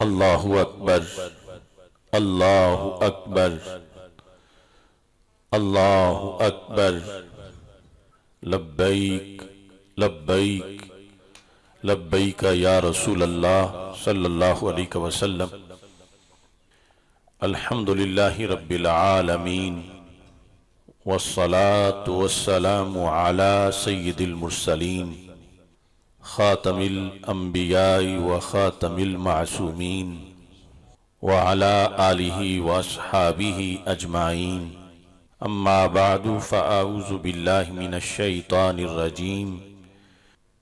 اللہ اکبر اللہ اکبر اللہ اکبر لبیک لبیک لبیک یا رسول اللہ صلی اللہ علیہ وسلم الحمدللہ رب العالمین والصلاة والسلام على سید المرسلین خاتم الانبیاء وخاتم المعصومین وعلى آلہ واصحابہ اجمعین اما بعد فاعوذ باللہ من الشیطان الرجیم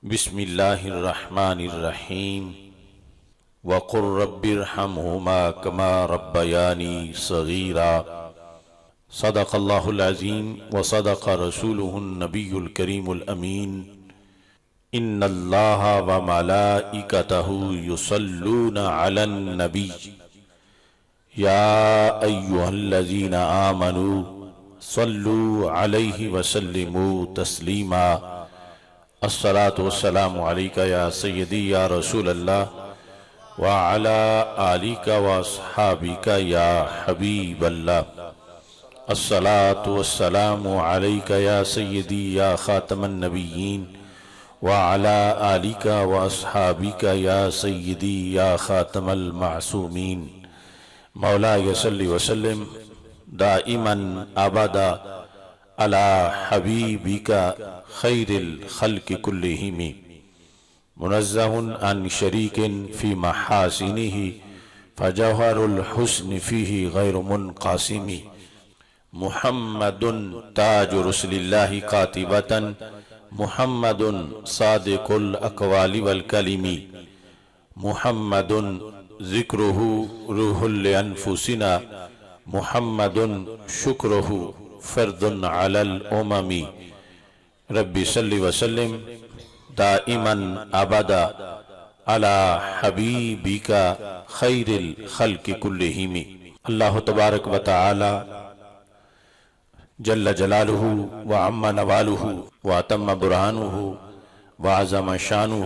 بسم اللہ الرحمن الرحیم وقل رب ارحمہما کما ربیانی صغیرا صدق اللہ العظیم وصدق رسولہ النبی الکریم الامین ان اللہ وملائکتہ یصلون علی النبی یا ایہا الذین آمنوا صلوا علیہ وسلموا تسلیما الصلاة والسلام علیکہ یا سیدی یا رسول اللہ وعلى آلک واصحابک یا حبیب اللہ الصلاة والسلام علیکہ یا سیدی یا خاتم النبیین وعلى آلک واصحابک یا سیدی یا خاتم المعصومین مولاي صلی وسلم دائما ابدا على حبیبک خیر الخلق کلہم منزہ عن شریک فی محاسنہ فجوہر الحسن فیہ غیر منقاسم محمد تاج رسل اللہ قاطبۃ محمد صادق الاقوال والکلم محمد ذکرہ روح لانفسنا محمد شکرہ فرد علی الامم رب صلی وسلم دائما ابدا علی حبیبک خیر الخلق کلہم اللہ تبارک و تعالی جل جلالہ وعم نوالہ واتم برہانہ وعظم شانہ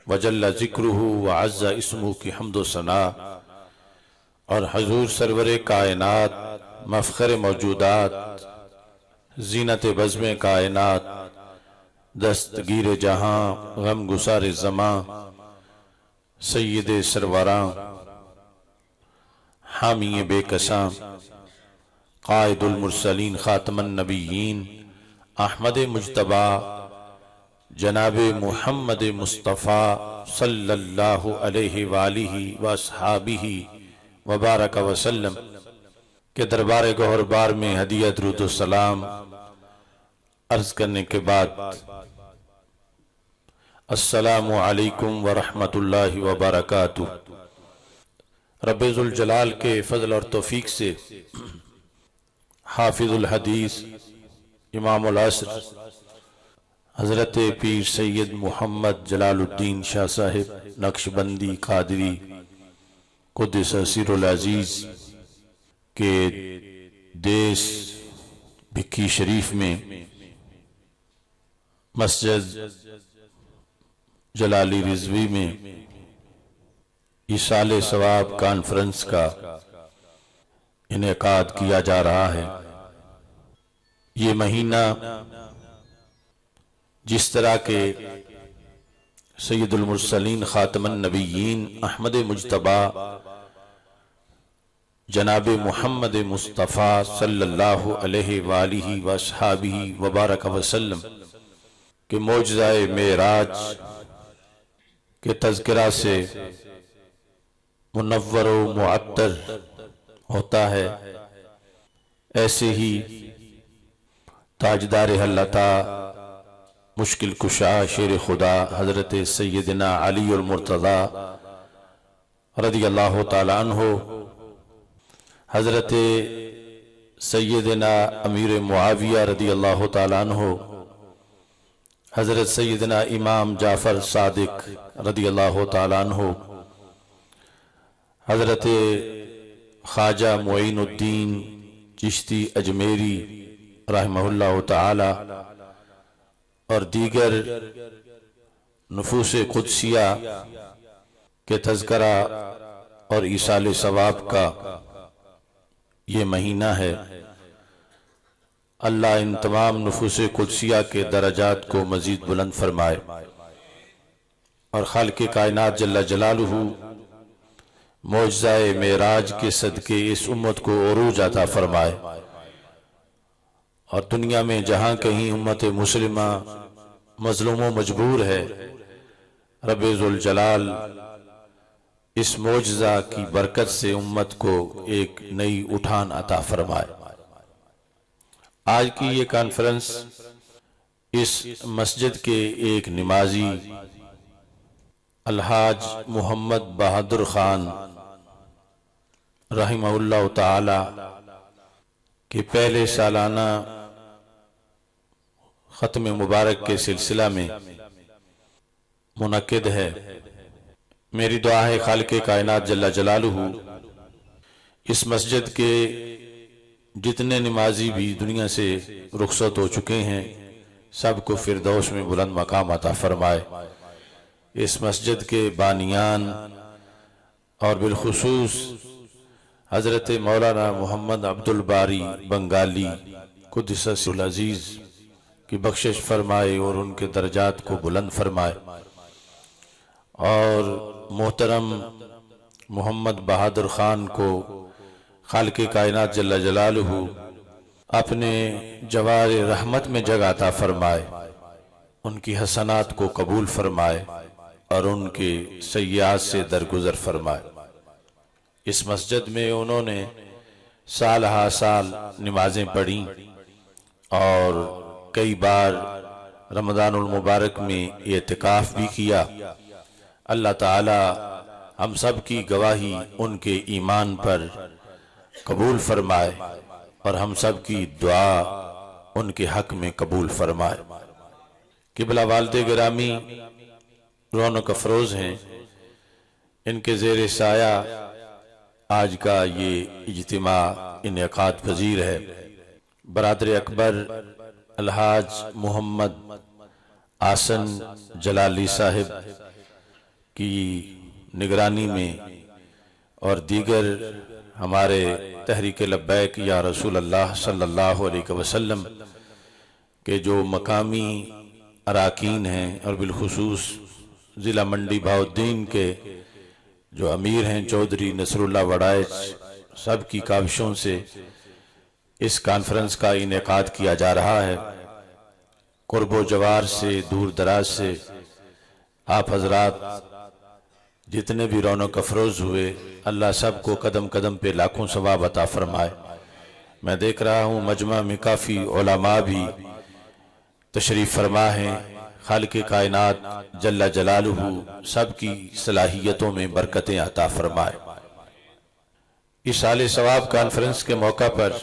وجل ذکرہ وعز اسمہ کی حمد و ثناء اور حضور سرور کائنات مفخر موجودات زینت بزم کائنات دستگیر جہاں غم گسار زماں سید سروراں حامی بے کساں قائد المرسلین خاتم النبیین احمد مجتبی جناب محمد مصطفیٰ صلی اللہ علیہ وآلہ واصحابہ وبارک وسلم کے دربار گوہر بار میں ہدیہ درود و سلام عرض کرنے کے بعد السلام علیکم ورحمۃ اللہ وبرکاتہ۔ رب ذوالجلال کے فضل اور توفیق سے حافظ الحدیث امام العصر حضرت پیر سید محمد جلال الدین شاہ صاحب نقشبندی قادری قدس سر العزیز کے دیس بھکی شریف میں مسجد جلالی رضوی میں ایصال ثواب کانفرنس کا انعقاد کیا جا رہا ہے۔ یہ مہینہ جس طرح کے سید المرسلین خاتم النبیین احمد مجتبی جناب محمد مصطفیٰ صلی اللہ علیہ وآلہ واصحابہ وبارک وسلم کے معجزہ معراج کے تذکرہ سے منور و معطر ہوتا ہے، ایسے ہی تاجدار حلتا مشکل کشا شیر خدا حضرت سیدنا علی المرتضی رضی اللہ تعالی عنہ، حضرت سیدنا امیر معاویہ رضی اللہ تعالی عنہ، حضرت سیدنا امام جعفر صادق رضی اللہ تعالی عنہ، حضرت خواجہ معین الدین چشتی اجمیری رحمہ اللہ تعالی اور دیگر نفوس قدسیہ کہ تذکرہ اور ایصال ثواب کا یہ مہینہ ہے۔ اللہ ان تمام نفوس قدسیہ کے درجات کو مزید بلند فرمائے اور خالق کائنات جل جلالہ معجزہ معراج کے صدقے اس امت کو عروج عطا فرمائے، اور دنیا میں جہاں کہیں امت مسلمہ مظلوم و مجبور ہے، رب ذوالجلال اس معجزہ کی برکت سے امت کو ایک نئی اٹھان عطا فرمائے۔ آج کی یہ کانفرنس اس مسجد کے ایک نمازی الحاج محمد بہادر خان رحمہ اللہ تعالی کے پہلے سالانہ ختم مبارک کے سلسلہ میں منعقد ہے۔ میری دعا ہے خالق کائنات جل جلالہ اس مسجد کے جتنے نمازی بھی دنیا سے رخصت ہو چکے ہیں سب کو فردوس میں بلند مقام عطا فرمائے۔ اس مسجد کے بانیان اور بالخصوص حضرت مولانا محمد عبد الباری بنگالی قدس سرہ العزیز کی بخشش فرمائے اور ان کے درجات کو بلند فرمائے، اور محترم محمد بہادر خان کو خالق کائنات جل جلالہ اپنے جوار رحمت میں جگہ عطا فرمائے، ان کی حسنات کو قبول فرمائے اور ان کے سیئات سے درگزر فرمائے۔ اس مسجد میں انہوں نے سال ہا سال نمازیں پڑھیں اور کئی بار رمضان المبارک میں اعتکاف بھی کیا۔ اللہ تعالی ہم سب کی گواہی ان کے ایمان پر قبول فرمائے اور ہم سب کی دعا ان کے حق میں قبول فرمائے۔ قبلہ والد گرامی رونق افروز ہیں، ان کے زیر سایہ آج کا یہ اجتماع انعقاد پذیر ہے۔ برادر اکبر الحاج محمد آسن جلالی صاحب کی نگرانی میں اور دیگر ہمارے تحریک لبیک یا رسول اللہ صلی اللہ علیہ وسلم کے جو مقامی اراکین ہیں اور بالخصوص ضلع منڈی بہاؤالدین کے جو امیر ہیں چودھری نصر اللہ وڑائچ، سب کی کاوشوں سے اس کانفرنس کا انعقاد کیا جا رہا ہے۔ قرب و جوار سے دور دراز سے آپ حضرات جتنے بھی رونق افروز ہوئے، اللہ سب کو قدم قدم پہ لاکھوں ثواب عطا فرمائے۔ میں دیکھ رہا ہوں مجمع میں کافی علماء بھی تشریف فرما ہیں۔ خالق کائنات جل جلالہ سب کی صلاحیتوں میں برکتیں عطا فرمائے۔ ایصال ثواب کانفرنس کے موقع پر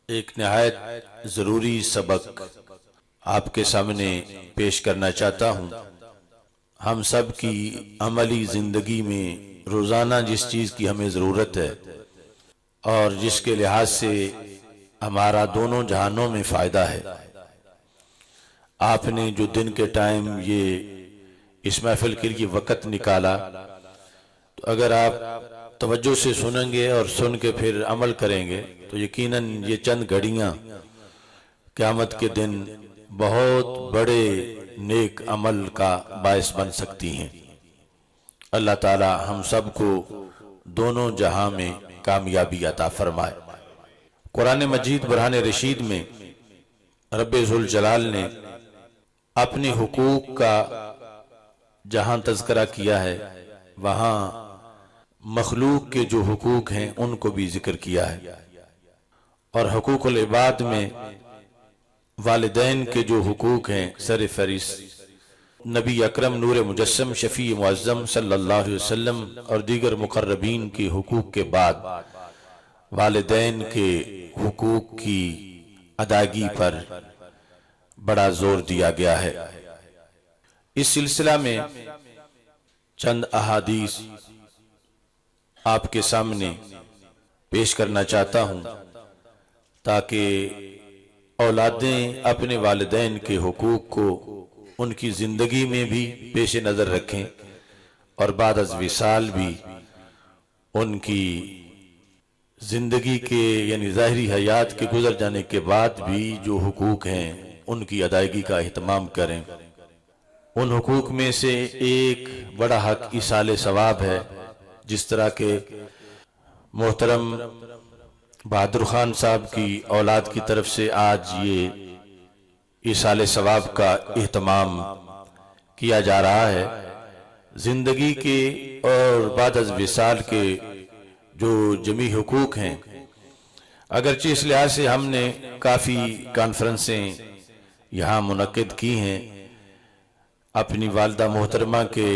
ایک نہایت ضروری سبق آپ کے سامنے پیش کرنا چاہتا ہوں۔ ہم سب کی عملی زندگی میں روزانہ جس چیز کی ہمیں ضرورت ہے اور جس کے لحاظ سے ہمارا دونوں جہانوں میں فائدہ ہے، آپ نے جو دن کے ٹائم یہ اس محفل کے لیے وقت نکالا، تو اگر آپ توجہ سے سنیں گے اور سن کے پھر عمل کریں گے تو یقیناً یہ چند گھڑیاں قیامت کے دن بہت بڑے نیک عمل کا باعث بن سکتی ہیں۔ اللہ تعالی ہم سب کو دونوں جہاں میں کامیابی عطا فرمائے۔ قرآن مجید برہان رشید میں رب ذوالجلال نے اپنے حقوق کا جہاں تذکرہ کیا ہے، وہاں مخلوق کے جو حقوق ہیں ان کو بھی ذکر کیا ہے، اور حقوق العباد میں والدین کے جو حقوق ہیں سر فہرست نبی اکرم نور مجسم شفیع معظم صلی اللہ علیہ وسلم اور دیگر مقربین کے حقوق کے بعد والدین کے حقوق کی ادائیگی پر بڑا زور دیا گیا ہے۔ اس سلسلہ میں چند احادیث آپ کے سامنے پیش کرنا چاہتا ہوں تاکہ اولادیں اپنے والدین کے حقوق کو ان کی زندگی میں بھی پیش نظر رکھیں اور بعد از وصال بھی ان کی زندگی کے یعنی ظاہری حیات کے گزر جانے کے بعد بھی جو حقوق ہیں ان کی ادائیگی کا اہتمام کریں۔ ان حقوق میں سے ایک بڑا حق ایصال ثواب ہے، جس طرح کہ محترم بہادر خان صاحب کی اولاد کی طرف سے آج یہ ایصال ثواب کا اہتمام کیا جا رہا ہے۔ زندگی کے اور بعد از وصال کے جو جمی حقوق ہیں، اگرچہ اس لحاظ سے ہم نے کافی کانفرنسیں یہاں منعقد کی ہیں، اپنی والدہ محترمہ کے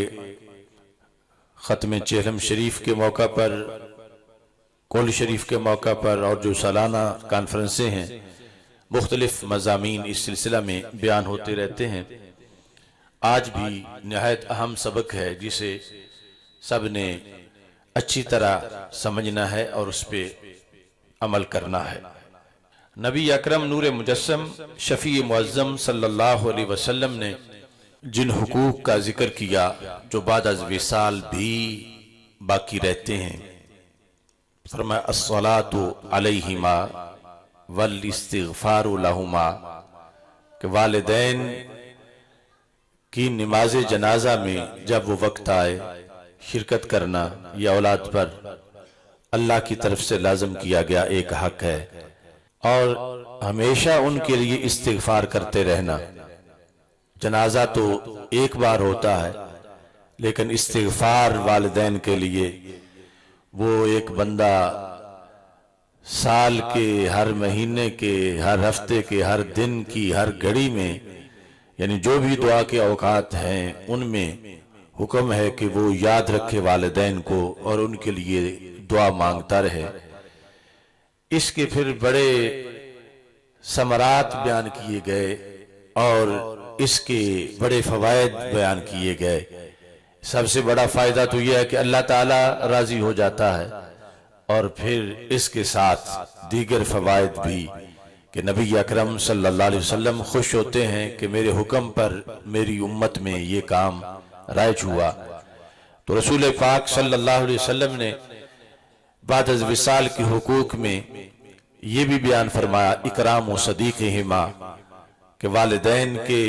ختم چہلم شریف کے موقع پر، کل شریف کے موقع پر، اور جو سالانہ کانفرنسیں ہیں، مختلف مضامین اس سلسلہ میں بیان ہوتے رہتے ہیں۔ آج بھی نہایت اہم سبق ہے جسے سب نے اچھی طرح سمجھنا ہے اور اس پہ عمل کرنا ہے۔ نبی اکرم نور مجسم شفیع معظم صلی اللہ علیہ وسلم نے جن حقوق کا ذکر کیا جو بعد از وصال بھی باقی رہتے ہیں، فرمایا الصلاۃ علیہما والاستغفار لہما، کہ والدین کی نماز جنازہ میں جب وہ وقت آئے شرکت کرنا یہ اولاد پر اللہ کی طرف سے لازم کیا گیا ایک حق ہے، اور ہمیشہ ان کے لیے استغفار کرتے رہنا۔ جنازہ تو ایک بار ہوتا ہے، لیکن استغفار والدین کے لیے وہ ایک بندہ سال کے ہر مہینے کے ہر ہفتے کے ہر دن کی ہر گھڑی میں، یعنی جو بھی دعا کے اوقات ہیں ان میں حکم ہے کہ وہ یاد رکھے والدین کو اور ان کے لیے دعا مانگتا رہے۔ اس کے پھر بڑے ثمرات بیان کیے گئے اور اس کے بڑے فوائد بیان کیے گئے۔ سب سے بڑا فائدہ تو یہ ہے کہ اللہ تعالیٰ راضی ہو جاتا ہے، اور پھر اس کے ساتھ دیگر فوائد بھی کہ نبی اکرم صلی اللہ علیہ وسلم خوش ہوتے ہیں کہ میرے حکم پر میری امت میں یہ کام رائج ہوا۔ تو رسول پاک صلی اللہ علیہ وسلم نے بعد از وصال کے حقوق میں یہ بھی بیان فرمایا اکرام و صدیقہما، کہ والدین کے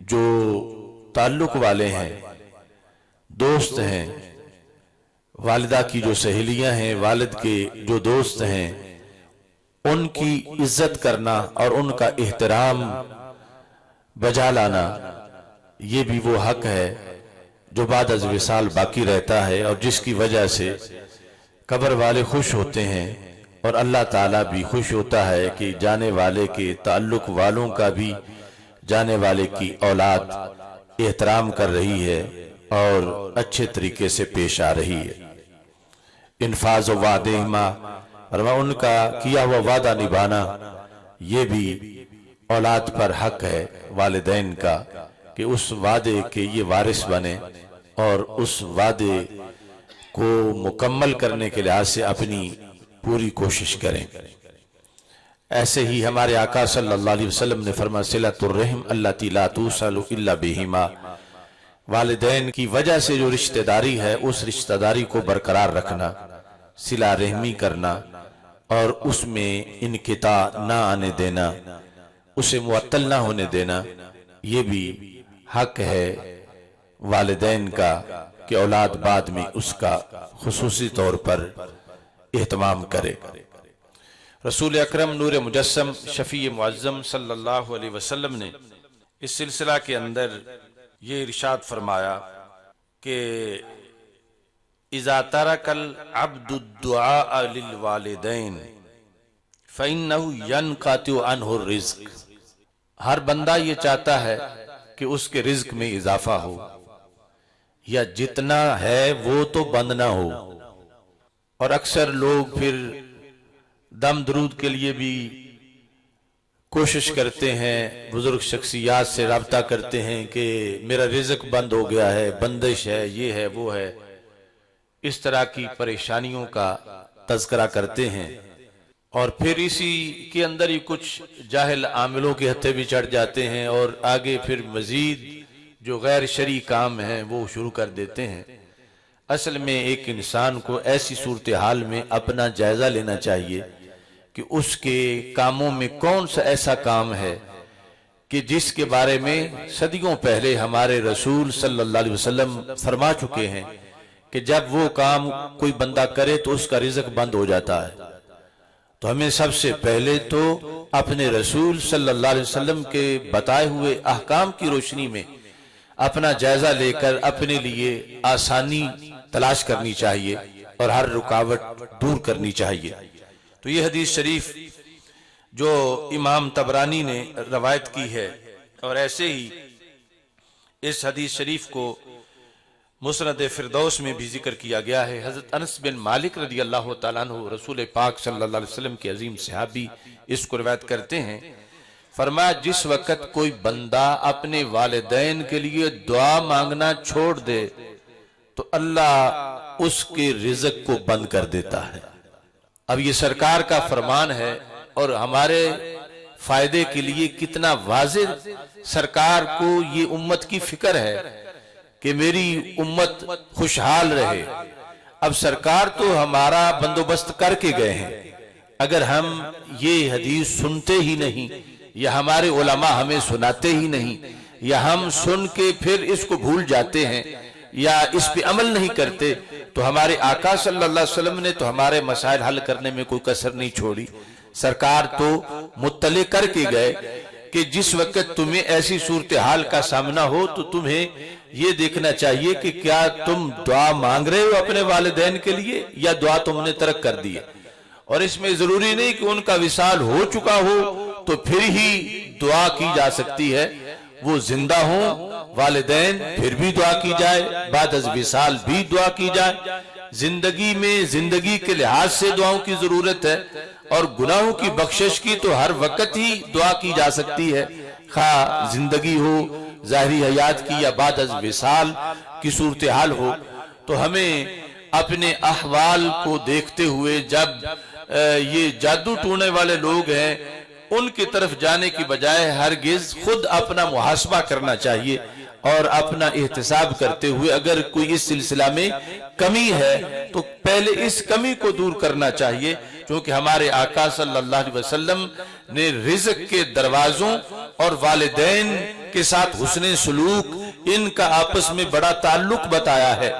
جو تعلق والے ہیں، دوست ہیں، والدہ کی جو سہیلیاں ہیں، والد کے جو دوست ہیں، ان کی عزت کرنا اور ان کا احترام بجا لانا، یہ بھی وہ حق ہے جو بعد از وصال باقی رہتا ہے، اور جس کی وجہ سے قبر والے خوش ہوتے ہیں اور اللہ تعالیٰ بھی خوش ہوتا ہے کہ جانے والے کے تعلق والوں کا بھی جانے والے کی اولاد احترام کر رہی ہے اور اچھے طریقے سے پیش آ رہی ہے۔ انفاذ و وعدہما، اور ان کا کیا ہوا وعدہ نبھانا، یہ بھی اولاد پر حق ہے والدین کا کہ اس وعدے کے یہ وارث بنے اور اس وعدے کو مکمل کرنے کے لحاظ سے اپنی پوری کوشش کریں۔ ایسے ہی ہمارے آقا صلی اللہ علیہ وسلم نے فرمایا صلۃ الرحم التی لا توصل الا بہما، والدین کی وجہ سے جو رشتہ داری ہے اس رشتہ داری کو برقرار رکھنا، صلہ رحمی کرنا اور اس میں انقطاع نہ آنے دینا، اسے معطل نہ ہونے دینا، یہ بھی حق ہے والدین کا کہ اولاد بعد میں اس کا خصوصی طور پر اہتمام کرے۔ رسول اکرم نور مجسم شفیع معظم صلی اللہ علیہ وسلم نے اس سلسلہ کے اندر یہ ارشاد فرمایا کہ اذا ترک العبد الدعاء للوالدین فإنه ينقطع عنه الرزق، ہر بندہ یہ چاہتا ہے کہ اس کے رزق میں اضافہ ہو، یا جتنا ہے وہ تو بند نہ ہو، اور اکثر لوگ پھر دم درود کے لیے بھی کوشش کرتے ہیں، بزرگ شخصیات سے رابطہ کرتے ہیں کہ میرا رزق بند ہو گیا ہے، بندش ہے، یہ ہے وہ ہے، اس طرح کی پریشانیوں کا تذکرہ کرتے ہیں، اور پھر اسی کے اندر ہی کچھ جاہل عاملوں کے ہتھے بھی چڑھ جاتے ہیں، اور آگے پھر مزید جو غیر شرعی کام ہیں وہ شروع کر دیتے ہیں۔ اصل میں ایک انسان کو ایسی صورتحال میں اپنا جائزہ لینا چاہیے کہ اس کے کاموں میں کون سا ایسا کام ہے کہ جس کے بارے میں صدیوں پہلے ہمارے رسول صلی اللہ علیہ وسلم فرما چکے ہیں کہ جب وہ کام کوئی بندہ کرے تو اس کا رزق بند ہو جاتا ہے۔ تو ہمیں سب سے پہلے تو اپنے رسول صلی اللہ علیہ وسلم کے بتائے ہوئے احکام کی روشنی میں اپنا جائزہ لے کر اپنے لیے آسانی تلاش کرنی چاہیے اور ہر رکاوٹ دور کرنی چاہیے۔ تو یہ حدیث شریف جو امام طبرانی نے روایت کی ہے، اور ایسے ہی اس حدیث شریف کو مسند فردوس میں بھی ذکر کیا گیا ہے۔ حضرت انس بن مالک رضی اللہ تعالیٰ عنہ رسول پاک صلی اللہ علیہ وسلم کے عظیم صحابی اس کو روایت کرتے ہیں، فرمایا جس وقت کوئی بندہ اپنے والدین کے لیے دعا مانگنا چھوڑ دے تو اللہ اس کے رزق کو بند کر دیتا ہے۔ اب یہ سرکار کا فرمان ہے اور ہمارے فائدے کے لیے کتنا واضح سرکار کو یہ امت کی فکر ہے کہ میری امت خوشحال رہے۔ اب سرکار تو ہمارا بندوبست کر کے گئے ہیں، اگر ہم یہ حدیث سنتے ہی نہیں یا ہمارے علماء ہمیں سناتے ہی نہیں یا ہم سن کے پھر اس کو بھول جاتے ہیں یا اس پہ عمل نہیں کرتے تو ہمارے آقا صلی اللہ علیہ وسلم نے تو ہمارے مسائل حل کرنے میں کوئی کسر نہیں چھوڑی۔ سرکار تو مطلع کر کے گئے کہ جس وقت تمہیں ایسی صورتحال کا سامنا ہو تو تمہیں یہ دیکھنا چاہیے کہ کیا تم دعا مانگ رہے ہو اپنے والدین کے لیے یا دعا تم نے ترک کر دی ہے۔ اور اس میں ضروری نہیں کہ ان کا وصال ہو چکا ہو تو پھر ہی دعا کی جا سکتی ہے، وہ زندہ ہوں والدین پھر بھی دعا کی جائے، بعد از وصال بھی دعا کی جائے۔ زندگی میں زندگی کے لحاظ سے دعاؤں کی ضرورت ہے، اور گناہوں کی بخشش کی تو ہر وقت ہی دعا کی جا سکتی ہے، خواہ زندگی ہو ظاہری حیات کی یا بعد از وصال کی صورتحال ہو۔ تو ہمیں اپنے احوال کو دیکھتے ہوئے جب یہ جادو ٹونے والے لوگ ہیں ان کی طرف جانے کی بجائے ہرگز خود اپنا محاسبہ کرنا چاہیے اور اپنا احتساب کرتے ہوئے اگر کوئی اس سلسلہ میں کمی ہے تو پہلے اس کمی کو دور کرنا چاہیے، کیونکہ ہمارے آقا صلی اللہ علیہ وسلم نے رزق کے دروازوں اور والدین کے ساتھ حسن سلوک ان کا آپس میں بڑا تعلق بتایا ہے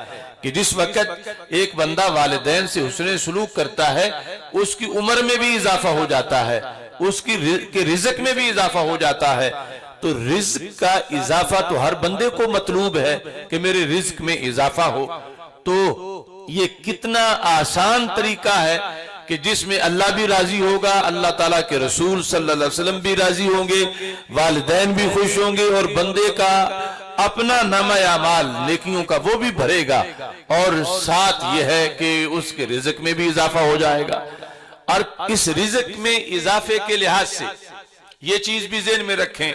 کہ جس وقت ایک بندہ والدین سے حسن سلوک کرتا ہے اس کی عمر میں بھی اضافہ ہو جاتا ہے، اس کی رزق میں بھی اضافہ ہو جاتا ہے۔ تو رزق کا اضافہ تو ہر بندے کو مطلوب ہے کہ میرے رزق میں اضافہ ہو، تو یہ کتنا آسان طریقہ ہے کہ جس میں اللہ بھی راضی ہوگا، اللہ تعالیٰ کے رسول صلی اللہ علیہ وسلم بھی راضی ہوں گے، والدین بھی خوش ہوں گے، اور بندے کا اپنا نامہ اعمال نیکیوں کا وہ بھی بھرے گا، اور ساتھ یہ ہے کہ اس کے رزق میں بھی اضافہ ہو جائے گا۔ اور اس رزق میں اضافے کے لحاظ سے یہ چیز بھی ذہن میں رکھیں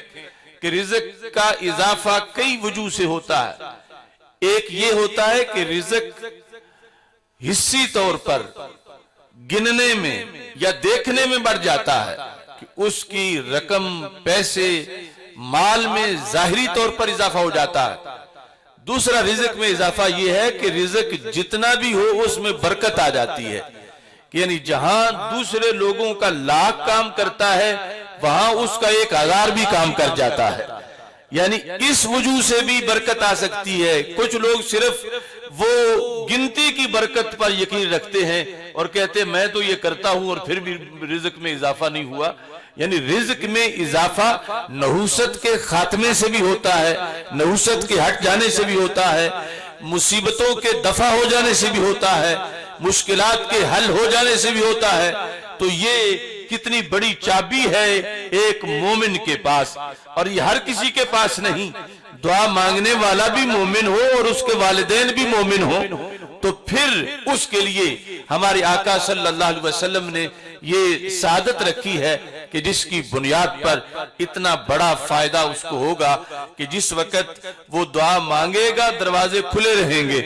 کہ رزق کا اضافہ کئی وجوہ سے ہوتا ہے۔ ایک یہ ہوتا ہے کہ رزق حصی طور پر گننے میں یا دیکھنے میں بڑھ جاتا ہے کہ اس کی رقم، پیسے، مال میں ظاہری طور پر اضافہ ہو جاتا ہے۔ دوسرا رزق میں اضافہ یہ ہے کہ رزق جتنا بھی ہو اس میں برکت آ جاتی ہے، یعنی جہاں دوسرے لوگوں کا لاکھ کام کرتا ہے وہاں اس کا 1000 بھی کام کر جاتا ہے، یعنی اس وجہ سے بھی برکت آ سکتی ہے۔ کچھ لوگ صرف وہ گنتی کی برکت پر یقین رکھتے ہیں اور کہتے ہیں میں تو یہ کرتا ہوں اور پھر بھی رزق میں اضافہ نہیں ہوا، یعنی رزق میں اضافہ نحوست کے خاتمے سے بھی ہوتا ہے، نحوست کے ہٹ جانے سے بھی ہوتا ہے، مصیبتوں کے دفع ہو جانے سے بھی ہوتا ہے، مشکلات کے حل ہو جانے سے بھی ہوتا ہے۔ تو یہ کتنی بڑی چابی ہے ایک مومن کے پاس، اور یہ ہر کسی کے پاس نہیں۔ دعا مانگنے والا بھی مومن ہو اور اس کے والدین بھی مومن ہو تو پھر اس کے لیے ہمارے آقا صلی اللہ علیہ وسلم نے یہ سعادت رکھی ہے کہ جس کی بنیاد پر اتنا بڑا فائدہ اس کو ہوگا کہ جس وقت وہ دعا مانگے گا دروازے کھلے رہیں گے۔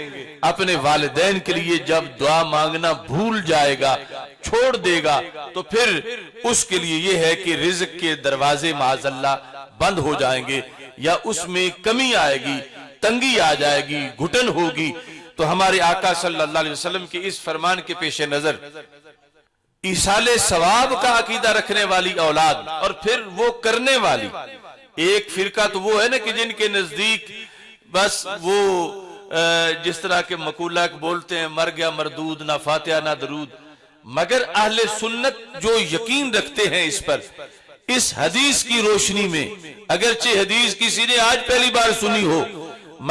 اپنے والدین کے لیے جب دعا مانگنا بھول جائے گا، چھوڑ دے گا، تو پھر اس کے لیے یہ ہے کہ رزق کے دروازے معاذ اللہ بند ہو جائیں گے۔ یا اس میں کمی آئے گی، تنگی آ جائے گی، گھٹن ہوگی، تو ہمارے آقا صلی اللہ علیہ وسلم کے اس فرمان کے پیش نظر ایصال ثواب کا عقیدہ رکھنے والی اولاد اور پھر وہ کرنے والی، ایک فرقہ تو وہ ہے نا کہ جن کے نزدیک بس وہ جس طرح کے مقولہ بولتے ہیں مر گیا مردود، نہ فاتحہ نہ درود، مگر اہل سنت جو یقین رکھتے ہیں اس پر، اس حدیث کی روشنی میں، اگرچہ حدیث کسی نے آج پہلی بار سنی ہو،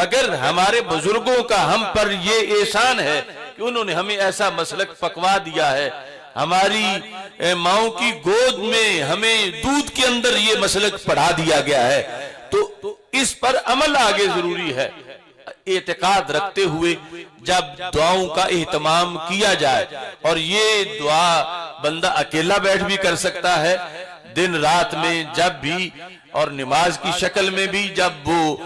مگر ہمارے بزرگوں کا ہم پر یہ احسان ہے کہ انہوں نے ہمیں ایسا مسلک پکوا دیا ہے، ہماری ماؤں کی گود میں ہمیں دودھ کے اندر یہ مسلک پڑھا دیا گیا ہے، تو اس پر عمل آگے ضروری ہے۔ اعتقاد رکھتے ہوئے جب دعاؤں کا اہتمام کیا جائے، اور یہ دعا بندہ اکیلا بیٹھ بھی کر سکتا ہے، دن رات میں جب بھی، اور نماز کی شکل میں بھی جب وہ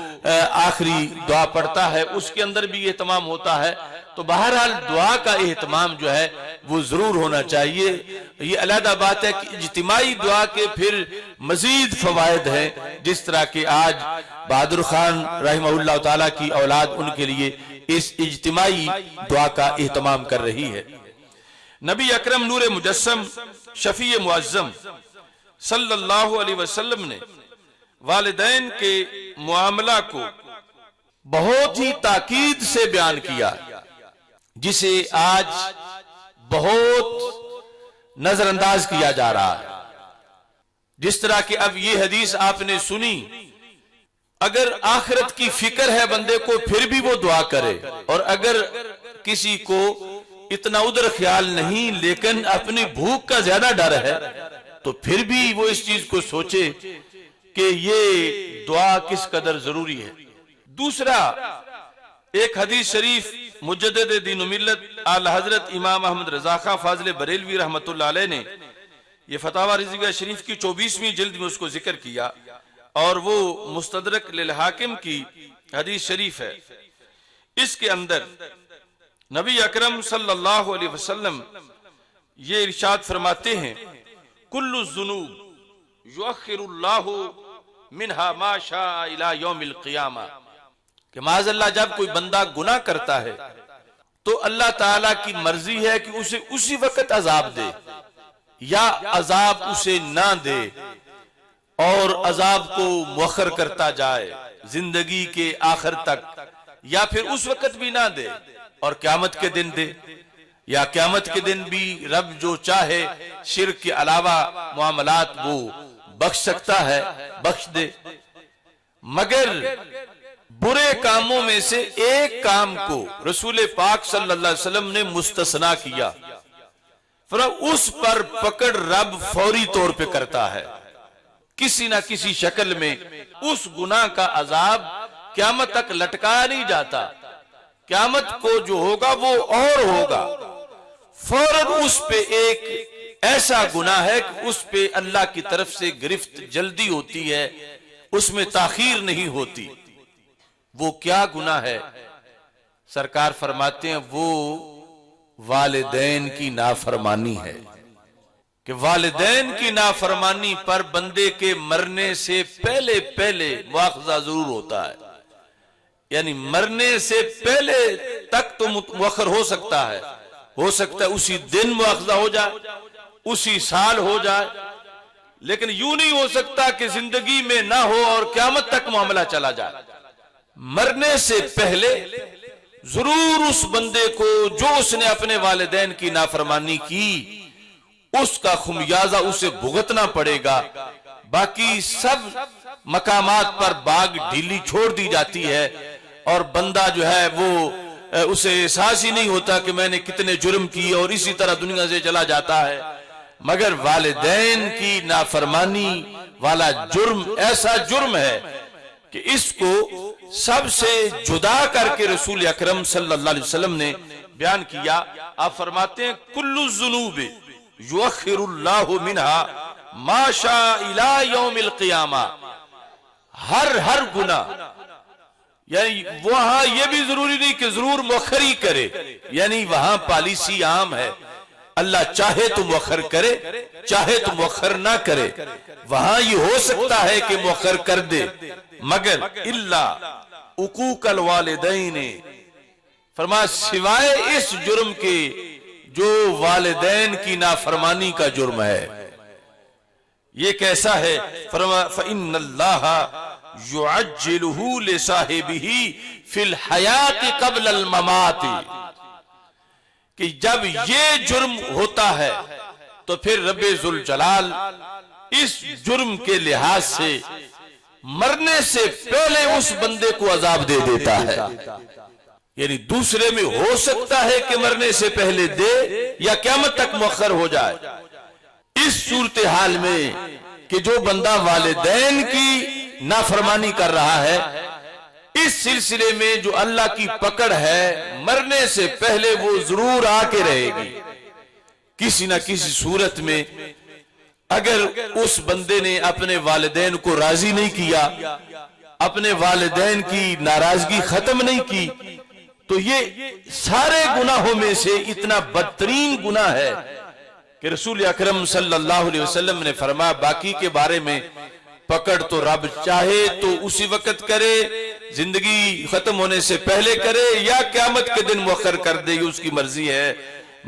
آخری دعا پڑھتا ہے اس کے اندر بھی اہتمام ہوتا ہے، تو بہرحال دعا کا اہتمام جو ہے وہ ضرور ہونا چاہیے۔ یہ علیحدہ بات ہے کہ اجتماعی دعا کے پھر مزید فوائد ہیں، جس طرح کہ آج بہادر خان رحمہ اللہ تعالیٰ کی اولاد ان کے لیے اس اجتماعی دعا کا اہتمام کر رہی ہے۔ نبی اکرم نور مجسم شفیع معظم صلی اللہ علیہ وسلم نے والدین کے معاملہ کو بہت ہی تاکید سے بیان کیا، جسے آج بہت نظر انداز کیا جا رہا ہے۔ جس طرح کہ اب یہ حدیث آپ نے سنی، اگر آخرت کی فکر ہے بندے کو پھر بھی وہ دعا کرے، اور اگر کسی کو اتنا ادھر خیال نہیں لیکن اپنی بھوک کا زیادہ ڈر ہے تو پھر بھی وہ اس چیز کو سوچے کہ یہ دعا کس قدر ضروری ہے۔ دوسرا، ایک حدیث شریف مجدد دین و ملت اعلی حضرت امام احمد رضا خان فاضل بریلوی رحمت اللہ علیہ نے یہ فتاوی رضویہ شریف کی 24ویں جلد میں اس کو ذکر کیا، اور وہ مستدرک للحاکم کی حدیث شریف ہے۔ اس کے اندر نبی اکرم صلی اللہ علیہ وسلم یہ ارشاد فرماتے ہیں، کل الذنوب یؤخر اللہ منها ما شاء الى یوم القیامہ، کہ معاذ اللہ جب کوئی بندہ گناہ کرتا ہے تو اللہ تعالیٰ کی مرضی ہے کہ اسے اسی وقت عذاب دے، یا عذاب اسے نہ دے اور عذاب کو مؤخر کرتا جائے زندگی کے آخر تک، یا پھر اس وقت بھی نہ دے اور قیامت کے دن دے، یا قیامت کے دن بھی رب جو چاہے شرک کے علاوہ معاملات وہ بخش سکتا ہے، بخش دے۔ مگر برے کاموں میں سے ایک کام کو رسول پاک صلی اللہ علیہ وسلم نے مستثنا کیا، پھر اس پر پکڑ رب فوری طور پہ کرتا ہے، کسی نہ کسی شکل میں اس گناہ کا عذاب قیامت تک لٹکایا نہیں جاتا، قیامت کو جو ہوگا وہ اور ہوگا، فوراً اس پہ ایک ایسا گناہ ہے کہ اس پہ اللہ کی طرف سے گرفت جلدی ہوتی ہے، اس میں تاخیر نہیں ہوتی۔ وہ کیا گناہ ہے؟ سرکار فرماتے ہیں وہ والدین کی نافرمانی ہے، کہ والدین کی نافرمانی پر بندے کے مرنے سے پہلے پہلے مواخذہ ضرور ہوتا ہے، یعنی مرنے سے پہلے تک تو مؤخر ہو سکتا ہے اسی دن مواخذہ ہو جائے، اسی سال ہو جائے، لیکن یوں نہیں ہو سکتا کہ زندگی میں نہ ہو اور قیامت تک معاملہ چلا جائے۔ مرنے سے پہلے ضرور اس بندے کو جو اس نے اپنے والدین کی نافرمانی کی اس کا خمیازہ اسے بھگتنا پڑے گا، باقی سب مقامات پر باغ ڈھیلی چھوڑ دی جاتی ہے اور بندہ جو ہے وہ اسے احساس ہی نہیں ہوتا کہ میں نے کتنے جرم کیے اور اسی طرح دنیا سے چلا جاتا ہے۔ مگر والدین کی نافرمانی والا جرم ایسا جرم ہے کہ اس کو سب سے جدا کر کے رسول اکرم صلی اللہ علیہ وسلم نے بیان کیا۔ آپ فرماتے ہیں کل الذنوب یؤخر اللہ منها ما شاء الى یوم القیامہ، ہر گناہ، یعنی وہاں یہ بھی ضروری نہیں کہ ضرور مؤخر ہی کرے، یعنی وہاں پالیسی عام ہے، اللہ چاہے تو مؤخر کرے چاہے تو مؤخر نہ کرے، وہاں یہ ہو سکتا ہے کہ مؤخر کر دے مگر الا عقوق الوالدین، فرمایا سوائے اس جرم کے جو والدین کی نافرمانی کا جرم ہے۔ یہ کیسا ہے؟ فرمایا فإن اللہ یعجلہ لصاحبہ فی الحیات قبل الممات، کہ جب یہ جرم ہوتا ہے تو پھر رب ذوالجلال اس جرم کے لحاظ سے مرنے سے پہلے اس بندے کو عذاب دے دیتا ہے۔ یعنی دوسرے میں ہو سکتا ہے کہ مرنے سے پہلے دے یا قیامت تک مؤخر ہو جائے۔ اس صورتحال میں کہ جو بندہ والدین کی نافرمانی کر رہا ہے، اس سلسلے میں جو اللہ کی پکڑ ہے، مرنے سے پہلے وہ ضرور آ کے رہے گی کسی نہ کسی صورت میں۔ اگر اس بندے نے اپنے والدین کو راضی نہیں کیا، اپنے والدین کی ناراضگی ختم نہیں کی، تو یہ سارے گناہوں میں سے اتنا بدترین گناہ ہے کہ رسول اکرم صلی اللہ علیہ وسلم نے فرمایا باقی کے بارے میں پکڑ تو رب چاہے تو اسی وقت کرے، زندگی ختم ہونے سے پہلے کرے یا قیامت کے دن مؤخر کر دے، یہ اس کی مرضی ہے۔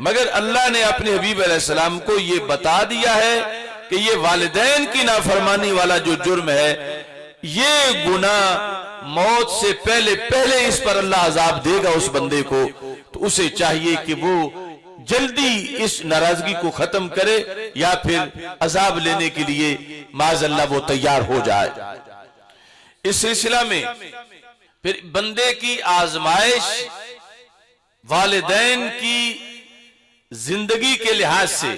مگر اللہ نے اپنے حبیب علیہ السلام کو یہ بتا دیا ہے کہ یہ والدین کی نافرمانی والا جو جرم ہے، یہ گناہ موت سے پہلے اس پر اللہ عذاب دے گا اس بندے کو۔ تو اسے چاہیے کہ وہ جلدی اس ناراضگی کو ختم کرے یا پھر عذاب لینے کے لیے معاذ اللہ وہ تیار ہو جائے۔ اس سلسلہ میں پھر بندے کی آزمائش والدین کی زندگی کے لحاظ سے،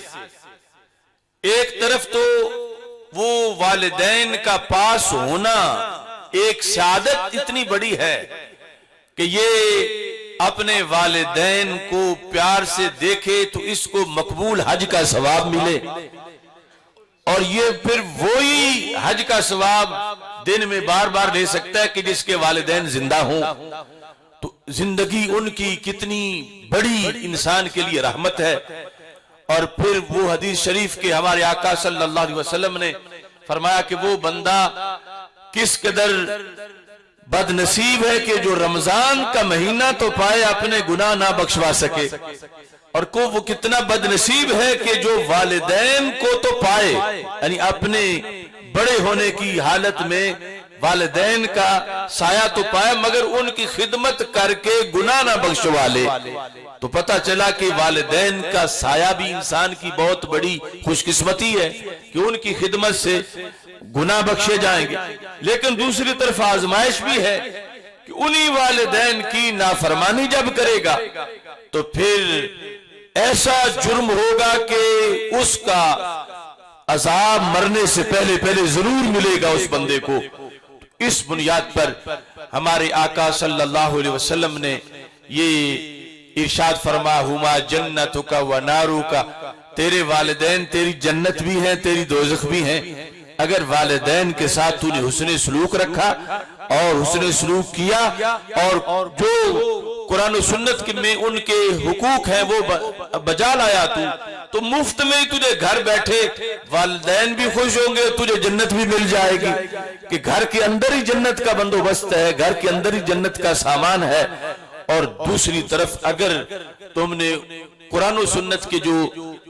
ایک طرف تو وہ والدین کا پاس ہونا ایک سعادت اتنی بڑی ہے کہ یہ اپنے والدین کو پیار سے دیکھے تو اس کو مقبول حج کا ثواب ملے، اور یہ پھر وہی حج کا ثواب دن میں بار بار لے سکتا ہے کہ جس کے والدین زندہ ہوں۔ تو زندگی ان کی کتنی بڑی انسان کے لیے رحمت ہے۔ اور پھر وہ حدیث شریف کے ہمارے آقا صلی اللہ علیہ وسلم نے فرمایا کہ وہ بندہ کس قدر بد نصیب ہے کہ جو رمضان کا مہینہ تو پائے اپنے گناہ نہ بخشوا سکے، اور وہ کتنا بد نصیب ہے کہ جو والدین کو تو پائے، یعنی اپنے بڑے ہونے کی حالت میں والدین کا سایہ تو پائے مگر ان کی خدمت کر کے گناہ نہ بخشوا لے۔ تو پتہ چلا کہ والدین کا سایہ بھی انسان کی بہت بڑی خوش قسمتی ہے کہ ان کی خدمت سے گناہ بخشے جائیں گے۔ لیکن دوسری طرف آزمائش بھی ہے کہ انہی والدین کی نافرمانی جب کرے گا تو پھر ایسا جرم ہوگا کہ اس کا عذاب مرنے سے پہلے ضرور ملے گا اس بندے کو۔ اس بنیاد پر ہمارے آقا صلی اللہ علیہ وسلم نے یہ ارشاد فرمایا ہما جنتک و نارک، تیرے والدین تیری جنت بھی ہیں تیری دوزخ بھی ہیں۔ اگر والدین کے ساتھ تو نے حسن سلوک رکھا اور حسن سلوک کیا اور جو قرآن و سنت میں ان کے حقوق ہیں وہ بجا لایا تو مفت میں ہی تجھے گھر بیٹھے والدین بھی خوش ہوں گے، تجھے جنت بھی مل جائے گی، کہ گھر کے اندر ہی جنت کا بندوبست ہے، گھر کے اندر ہی جنت کا سامان ہے۔ اور دوسری طرف اگر تم نے قرآن و سنت کے جو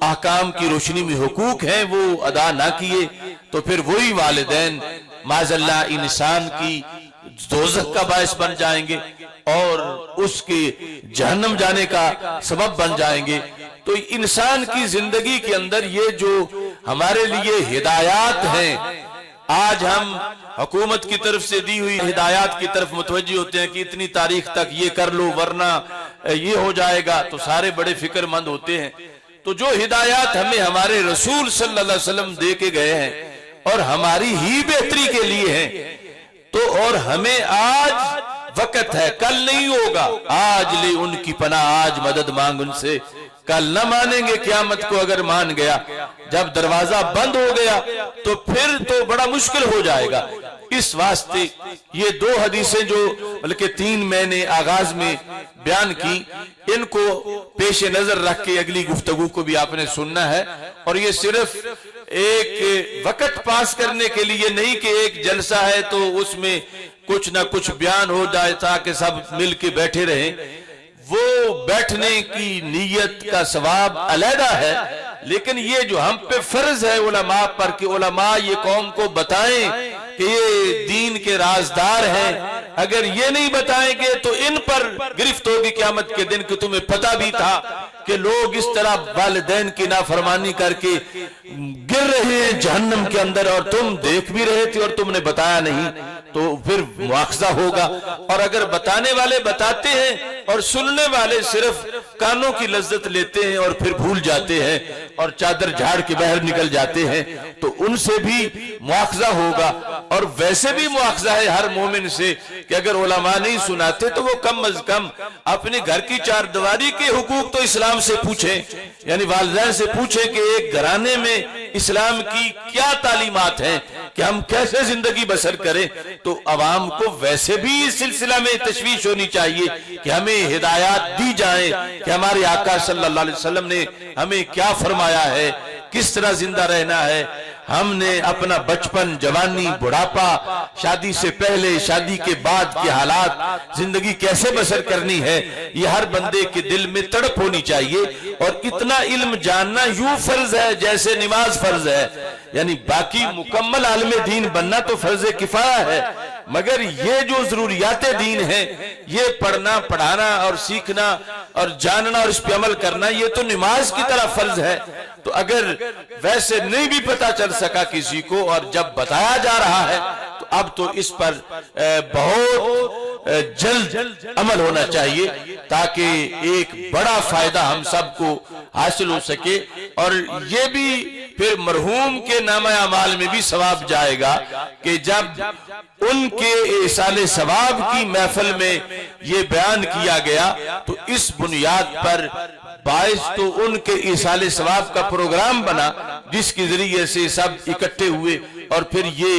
احکام کی روشنی میں حقوق ہیں وہ ادا نہ کیے تو پھر وہی والدین معاذ اللہ انسان کی دوزخ کا باعث بن جائیں گے اور اس کے جہنم جانے کا سبب بن جائیں گے۔ تو انسان کی زندگی کے اندر یہ جو ہمارے لیے ہدایات ہیں، آج ہم حکومت کی طرف سے دی ہوئی ہدایات کی طرف متوجہ ہوتے ہیں کہ اتنی تاریخ تک یہ کر لو ورنہ یہ ہو جائے گا، تو سارے بڑے فکر مند ہوتے ہیں۔ تو جو ہدایات ہمیں ہمارے رسول صلی اللہ علیہ وسلم دے کے گئے ہیں اور ہماری ہی بہتری کے لیے ہیں، تو اور ہمیں آج وقت ہے، کل نہیں ہوگا۔ آج لے ان کی پناہ، آج مدد مانگ ان سے، کل نہ مانیں گے قیامت کو اگر مان گیا۔ جب دروازہ بند ہو گیا تو پھر تو بڑا مشکل ہو جائے گا۔ اس واسطے یہ دو حدیثیں جو بلکہ 3 میں نے آغاز میں بیان کی، ان کو پیش نظر رکھ کے اگلی گفتگو کو بھی آپ نے سننا ہے، اور یہ صرف ایک وقت پاس کرنے کے لیے نہیں کہ ایک جلسہ ہے تو اس میں کچھ نہ کچھ بیان ہو جائے تاکہ سب مل کے بیٹھے رہیں، وہ بیٹھنے کی نیت کا ثواب علیحدہ ہے، لیکن یہ جو ہم پہ فرض ہے علماء پر کہ علماء یہ قوم کو بتائیں کہ یہ دین کے رازدار ہیں، اگر یہ نہیں بتائیں گے تو ان پر گرفت ہوگی قیامت کے دن کہ تمہیں پتہ بھی تھا کہ لوگ اس طرح والدین کی نافرمانی کر کے گر رہے ہیں جہنم کے اندر اور تم دیکھ بھی رہے تھے اور تم نے بتایا نہیں، تو پھر مواخذہ ہوگا۔ اور اگر بتانے والے بتاتے ہیں اور سننے والے صرف کانوں کی لذت لیتے ہیں اور پھر بھول جاتے ہیں اور چادر جھاڑ کے باہر نکل جاتے ہیں تو ان سے بھی مواخذہ ہوگا۔ اور ویسے بھی مواخذہ ہے ہر مومن سے کہ اگر علماء نہیں سناتے تو وہ کم از کم اپنے گھر کی چار دیواری کے حقوق تو اسلام سے پوچھیں، یعنی والدین سے پوچھیں کہ ایک گھرانے میں اسلام کی کیا تعلیمات ہیں کہ ہم کیسے زندگی بسر کریں۔ تو عوام کو ویسے بھی اس سلسلہ میں تشویش ہونی چاہیے کہ ہمیں ہدایات دی جائیں کہ ہمارے آقا صلی اللہ علیہ وسلم نے ہمیں کیا فرمایا ہے، کس طرح زندہ رہنا ہے، ہم نے اپنا بچپن، جوانی، بڑھاپا، شادی سے پہلے، شادی کے بعد کے حالات، زندگی کیسے بسر کرنی ہے، یہ ہر بندے کے دل میں تڑپ ہونی چاہیے۔ اور اتنا علم جاننا یوں فرض ہے جیسے نماز فرض ہے، یعنی باقی مکمل عالم دین بننا تو فرض کفایہ ہے، مگر یہ جو ضروریات دین ہیں، یہ پڑھنا، پڑھانا اور سیکھنا اور جاننا اور اس پہ عمل کرنا، یہ تو نماز کی طرح فرض ہے۔ تو اگر ویسے نہیں بھی پتہ چل سکا کسی کو اور جب بتایا جا رہا ہے تو اب تو اس پر بہت جلد عمل ہونا چاہیے تاکہ ایک بڑا فائدہ ہم سب کو حاصل ہو سکے، اور یہ بھی پھر مرحوم کے نامہ اعمال میں بھی ثواب جائے گا کہ جب ان کے ایصال ثواب کی محفل میں یہ بیان کیا گیا تو اس بنیاد پر باعث تو ان کے ایصال ثواب کا پروگرام بنا جس کے ذریعے سے سب اکٹھے ہوئے اور پھر یہ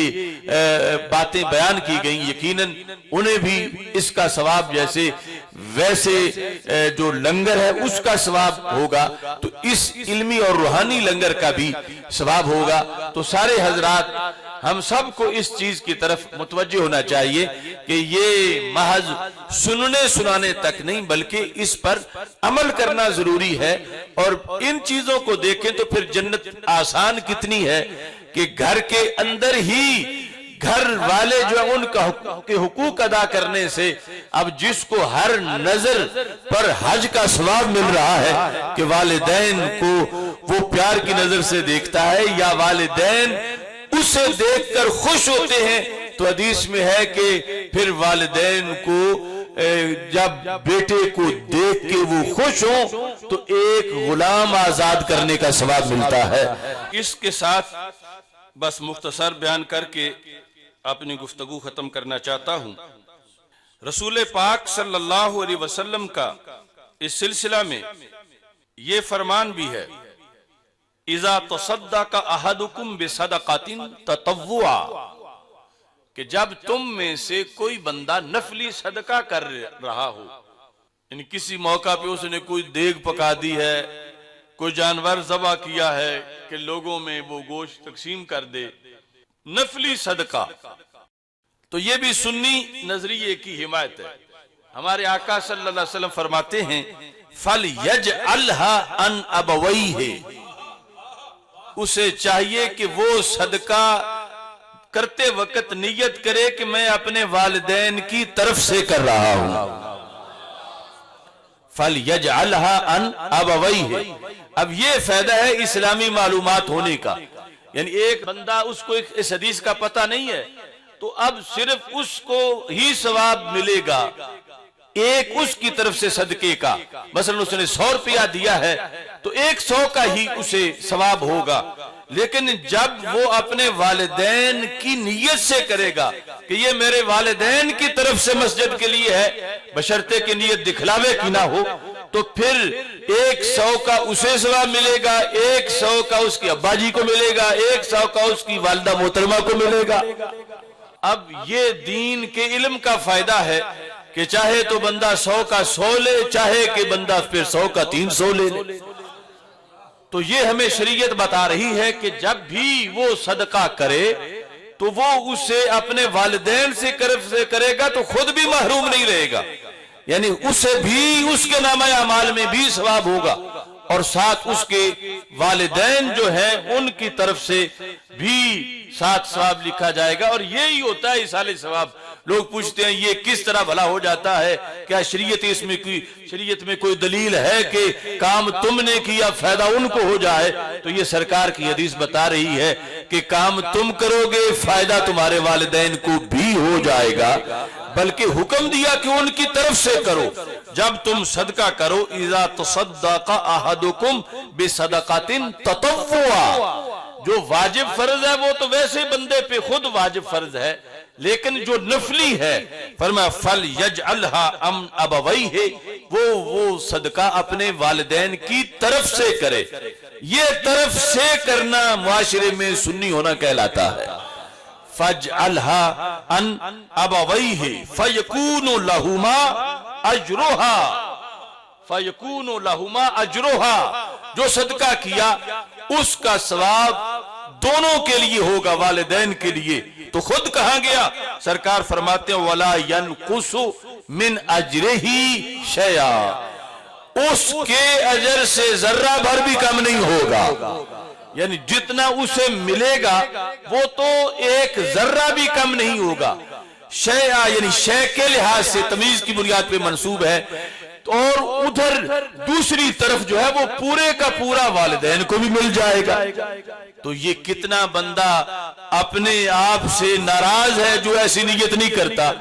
باتیں بیان کی گئیں، یقیناً انہیں بھی اس کا ثواب جیسے ویسے جو لنگر ہے اس کا ثواب ہوگا تو اس علمی اور روحانی لنگر کا بھی ثواب ہوگا۔ تو سارے حضرات ہم سب کو اس چیز کی طرف متوجہ ہونا چاہیے کہ یہ محض سننے سنانے تک نہیں بلکہ اس پر عمل کرنا ضروری ہے، اور ان چیزوں کو دیکھیں تو پھر جنت آسان کتنی ہے کہ گھر کے اندر ہی گھر والے جو ان کے حقوق ادا کرنے سے اب جس کو ہر نظر پر حج کا ثواب مل رہا ہے کہ والدین کو وہ پیار کی نظر سے دیکھتا ہے یا والدین اسے دیکھ کر خوش ہوتے ہیں، تو حدیث میں ہے کہ پھر والدین کو جب بیٹے کو دیکھ کے وہ خوش ہوں تو ایک غلام آزاد کرنے کا ثواب ملتا ہے۔ اس کے ساتھ بس مختصر بیان کر کے اپنی گفتگو ختم کرنا چاہتا ہوں۔ رسول پاک صلی اللہ علیہ وسلم کا اس سلسلہ میں یہ فرمان بھی ہے، اذا تصدق احدکم بصدقۃ تطوعا، کہ جب تم میں سے کوئی بندہ نفلی صدقہ کر رہا ہو، یعنی کسی موقع پہ اس نے کوئی دیگ پکا دی ہے، کوئی جانور ذبح کیا ہے کہ لوگوں میں وہ گوشت تقسیم کر دے، نفلی صدقہ، تو یہ بھی سنی نظریے کی حمایت ہے۔ ہمارے آقا صلی اللہ علیہ وسلم فرماتے ہیں فَلْيَجْعَلْهَا عَنْ أَبَوَيْهِ، اسے چاہیے کہ وہ صدقہ کرتے وقت نیت کرے کہ میں اپنے والدین کی طرف سے کر رہا ہوں۔ فَلْيَجْعَلْهَا عَنْ أَبَوَيْهِ، اب یہ فائدہ ہے اسلامی معلومات ہونے کا، یعنی ایک بندہ اس کو اس حدیث کا پتہ نہیں ہے تو اب صرف اس کو ہی ثواب ملے گا ایک اس کی طرف سے صدقے کا، مثلا اس نے 100 روپیہ دیا ہے تو 100 کا ہی اسے ثواب ہوگا، لیکن جب وہ اپنے والدین کی نیت سے کرے گا کہ یہ میرے والدین کی طرف سے مسجد کے لیے ہے، بشرطے کہ نیت دکھلاوے کی نہ ہو، تو پھر 100 کا اسے ثواب ملے گا، 100 کا اس کے ابا جی کو ملے گا، 100 کا اس کی والدہ محترمہ کو ملے گا۔ اب یہ دین کے علم کا فائدہ ہے کہ چاہے تو بندہ 100 کا 100 لے، چاہے کہ بندہ پھر 100 کا 300 لے۔ تو یہ ہمیں شریعت بتا رہی ہے کہ جب بھی وہ صدقہ کرے تو وہ اسے اپنے والدین سے کرے گا تو خود بھی محروم نہیں رہے گا، یعنی اسے بھی اس کے نامہ اعمال میں بھی ثواب ہوگا اور ساتھ اس کے والدین جو ہیں ان کی طرف سے بھی ساتھ ثواب لکھا جائے گا۔ اور یہی ہوتا ہے ایصال ثواب۔ لوگ پوچھتے ہیں یہ کس طرح بھلا ہو جاتا ہے، کیا شریعت میں کوئی دلیل ہے کہ کام تم نے کیا فائدہ ان کو ہو جائے؟ تو یہ سرکار کی حدیث بتا رہی ہے کہ کام تم کرو گے فائدہ تمہارے والدین کو بھی ہو جائے گا، بلکہ حکم دیا کہ ان کی طرف سے کرو۔ جب تم صدقہ کرو، اذا تصدق احدکم بصدقۃ تطوعا، جو واجب فرض ہے وہ تو ویسے بندے پہ خود واجب فرض ہے، لیکن جو نفلی ہے فرمایا فَلْيَجْعَلْهَا أَمْ أَبَوَيْهِ، وہ صدقہ اپنے والدین کی طرف سے کرے۔ یہ طرف سے کرنا معاشرے میں سنی ہونا کہلاتا ہے۔ فَاجْعَلْهَا أَنْ أَبَوَيْهِ فَيَكُونُ لَهُمَا أَجْرُهَا، فَيَكُونُ لَهُمَا أَجْرُهَا، جو صدقہ کیا اس کا ثواب دونوں کے لیے ہوگا، والدین کے لیے۔ تو خود کہا گیا، سرکار فرماتے ہیں وَلَا يَنْقُسُ مِنْ أَجْرِهِ شَيْئًا، اس کے اجر سے ذرہ بھر بھی کم نہیں ہوگا، یعنی جتنا اسے ملے گا وہ تو ایک ذرہ بھی کم نہیں ہوگا۔ شیعہ یعنی شے کے لحاظ سے تمیز کی بنیاد پہ منسوب ہے، اور ادھر دوسری طرف جو ہے وہ پورے کا پورا والدین کو بھی مل جائے گا۔ تو یہ کتنا بندہ اپنے آپ سے ناراض ہے جو ایسی نیت نہیں کرتا،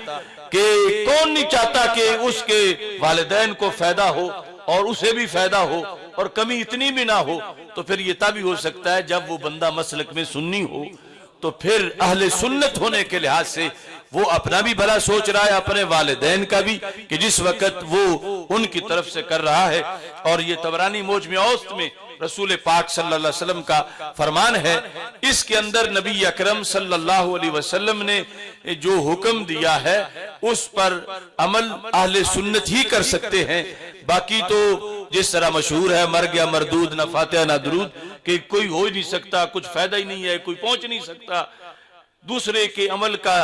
کہ کون نہیں چاہتا کہ اس کے والدین کو فائدہ ہو اور اسے بھی فائدہ ہو اور کمی اتنی بھی نہ ہو۔ تو پھر یہ تب ہی ہو سکتا ہے جب وہ بندہ مسلک میں سنی ہو، تو پھر اہل سنت ہونے کے لحاظ سے وہ اپنا بھی بھلا سوچ رہا ہے، اپنے والدین کا بھی، کہ جس وقت وہ ان کی طرف سے کر رہا ہے۔ اور یہ طبرانی موجم اوسط میں رسول پاک صلی اللہ علیہ وسلم کا فرمان ہے، اس کے اندر نبی اکرم صلی اللہ علیہ وسلم نے جو حکم دیا ہے اس پر عمل اہل سنت ہی کر سکتے ہیں۔ باقی تو جس طرح مشہور ہے مر گیا مردود، نہ فاتحہ نہ درود، کہ کوئی ہو ہی نہیں سکتا، کچھ فائدہ ہی نہیں ہے، کوئی پہنچ نہیں سکتا، دوسرے کے عمل کا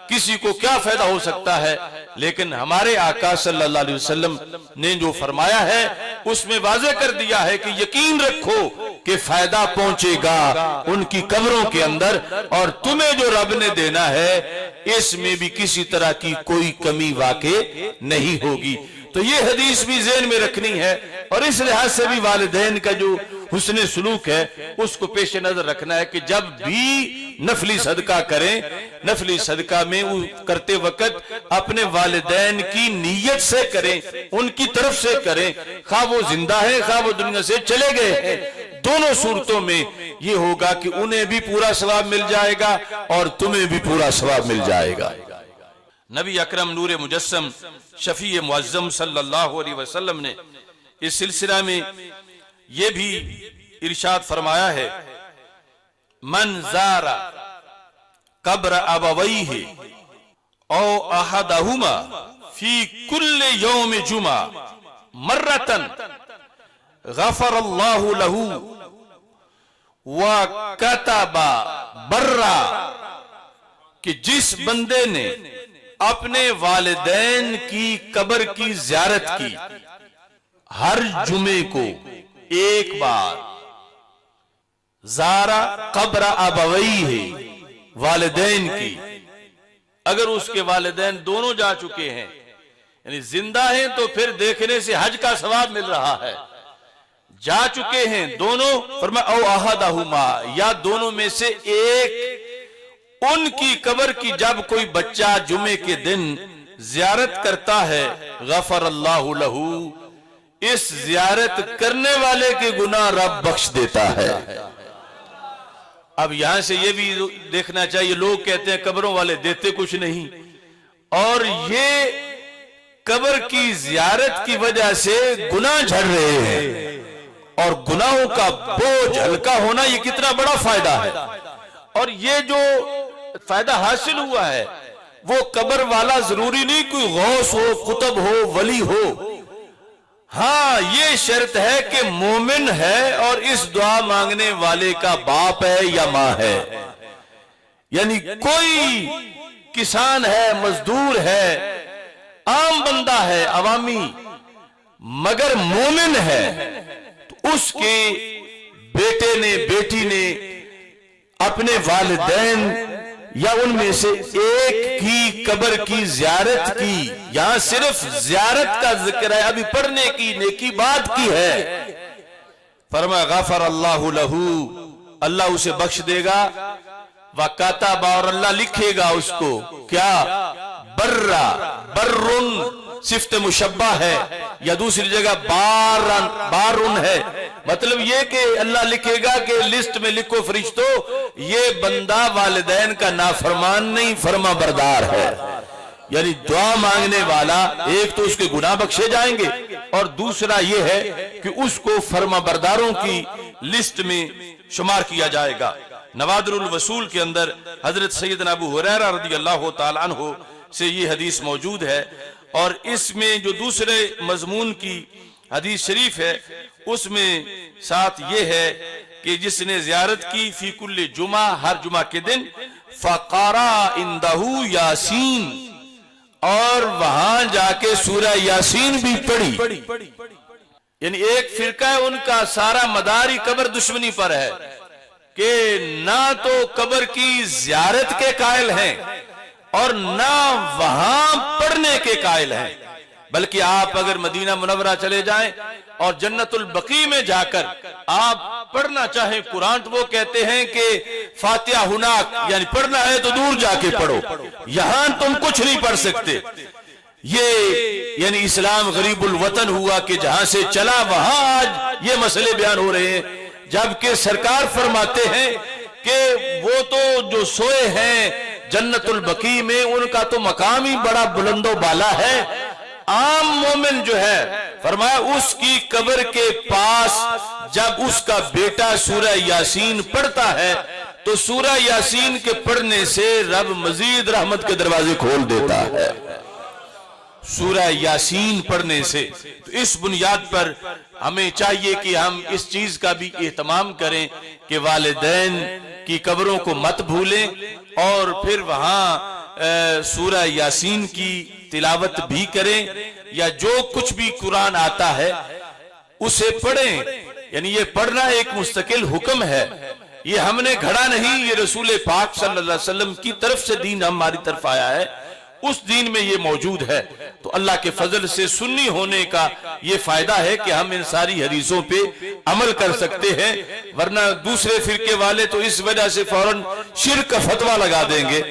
کسی کو کیا فائدہ ہو سکتا ہے۔ لیکن ہمارے آقا صلی اللہ علیہ وسلم نے جو فرمایا ہے اس میں واضح کر دیا ہے کہ یقین رکھو کہ فائدہ پہنچے گا ان کی قبروں کے اندر، اور تمہیں جو رب نے دینا ہے اس میں بھی کسی طرح کی کوئی کمی واقع نہیں ہوگی۔ تو یہ حدیث بھی ذہن میں رکھنی ہے، اور اس لحاظ سے بھی والدین کا جو حسن سلوک ہے اس کو پیش نظر رکھنا ہے کہ جب بھی نفلی صدقہ کریں، نفلی صدقہ میں کرتے وقت اپنے والدین کی نیت سے کریں، ان کی طرف سے کریں، خواہ وہ زندہ ہے خواہ وہ دنیا سے چلے گئے ہیں، دونوں صورتوں میں یہ ہوگا کہ انہیں بھی پورا ثواب مل جائے گا اور تمہیں بھی پورا ثواب مل جائے گا۔ نبی اکرم نور مجسم شفیع معظم صلی اللہ علیہ وسلم نے اس سلسلہ میں یہ بھی ارشاد فرمایا ہے، من زار قبر ابویہ او احدہما فی کل یوم جمعہ مرتن غفر اللہ لہ وکتب برا، کہ جس بندے نے اپنے والدین کی قبر کی زیارت کی ہر جمعے کو ایک بار، زارا قبر ابویہ والدین کی، اگر اس کے والدین دونوں جا چکے ہیں یعنی زندہ ہیں تو پھر دیکھنے سے حج کا ثواب مل رہا ہے، جا چکے ہیں دونوں فرمایا او احدہما، یا دونوں میں سے ایک ان کی قبر کی جب کوئی بچہ جمعے کے دن زیارت کرتا ہے غفر اللہ لہ، اس زیارت کرنے والے کے گناہ رب بخش دیتا ہے۔ اب یہاں سے یہ بھی دیکھنا چاہیے، لوگ کہتے ہیں قبروں والے دیتے کچھ نہیں، اور یہ قبر کی زیارت کی وجہ سے گناہ جھڑ رہے ہیں، اور گناہوں کا بوجھ ہلکا ہونا یہ کتنا بڑا فائدہ ہے۔ اور یہ جو فائدہ حاصل ہوا ہے وہ قبر والا ضروری نہیں کوئی غوث ہو، قطب ہو، ولی ہو، ہاں یہ شرط ہے کہ مومن ہے اور اس دعا مانگنے والے کا باپ ہے یا ماں ہے، یعنی کوئی کسان ہے، مزدور ہے، عام بندہ ہے، عوامی، مگر مومن ہے تو اس کے بیٹے نے، بیٹی نے اپنے والدین یا ان میں سے ایک کی قبر کی زیارت کی، یہاں صرف زیارت کا ذکر ہے، ابھی پڑھنے کی نیکی بات کی ہے۔ فرمایا غفر اللہ لہو، اللہ اسے بخش دے گا، وَكَتَبَ، اور اللہ لکھے گا اس کو کیا، برا، برن صفت مشبہ ہے، یا دوسری جگہ بارن ہے، مطلب یہ کہ اللہ لکھے گا کہ لسٹ میں لکھو فرشتوں یہ بندہ والدین کا نافرمان نہیں، فرما بردار ہے۔ یعنی دعا مانگنے والا ایک تو اس کے گناہ بخشے جائیں گے، اور دوسرا یہ ہے کہ اس کو فرما برداروں کی لسٹ میں شمار کیا جائے گا۔ نوادر الوصول کے اندر حضرت سیدنا ابو ہریرہ رضی اللہ تعالیٰ عنہ سے یہ حدیث موجود ہے، اور اس میں جو دوسرے مضمون کی حدیث شریف ہے اس میں ساتھ یہ ہے کہ جس نے زیارت کی فی کل جمعہ، ہر جمعہ کے دن، فقارا اندہو یاسین، اور وہاں جا کے سورہ یاسین بھی پڑھی۔ یعنی ایک فرقہ ہے ان کا سارا مداری قبر دشمنی پر ہے کہ نہ تو قبر کی زیارت کے قائل ہیں اور نہ وہاں پڑھنے کے قائل ہیں، بلکہ آپ اگر مدینہ منورہ چلے جائیں اور جنت البقیع میں جا کر آپ پڑھنا چاہیں قرآن تو وہ کہتے ہیں کہ فاتحہ ہناک، یعنی پڑھنا ہے تو دور جا کے پڑھو، یہاں تم کچھ نہیں پڑھ سکتے۔ یہ یعنی اسلام غریب الوطن ہوا کہ جہاں سے چلا وہاں آج یہ مسئلے بیان ہو رہے ہیں، جبکہ سرکار فرماتے ہیں کہ وہ تو جو سوئے ہیں جنت البقیع میں ان کا تو مقام ہی بڑا بلند و بالا ہے، عام مومن جو ہے فرمایا اس کی قبر کے پاس جب اس کا بیٹا سورہ یاسین پڑھتا ہے تو سورہ یاسین کے پڑھنے سے رب مزید رحمت کے دروازے کھول دیتا ہے، سورہ یاسین پڑھنے سے۔ تو اس بنیاد پر ہمیں چاہیے کہ ہم اس چیز کا بھی اہتمام کریں کہ والدین کی قبروں کو مت بھولیں، اور پھر وہاں سورہ یاسین کی تلاوت بھی کریں، یا جو کچھ بھی قرآن آتا ہے اسے پڑھیں۔ یعنی یہ پڑھنا ایک مستقل حکم ہے، یہ ہم نے گھڑا نہیں، یہ رسول پاک صلی اللہ علیہ وسلم کی طرف سے دین ہماری طرف آیا ہے، اس دین میں یہ موجود ہے۔ تو اللہ کے فضل سے سنی ہونے کا یہ فائدہ ہے کہ ہم ان ساری حدیثوں پہ عمل کر سکتے ہیں، ورنہ دوسرے فرقے والے تو اس وجہ سے فوراً شرک کا فتویٰ لگا دیں گے۔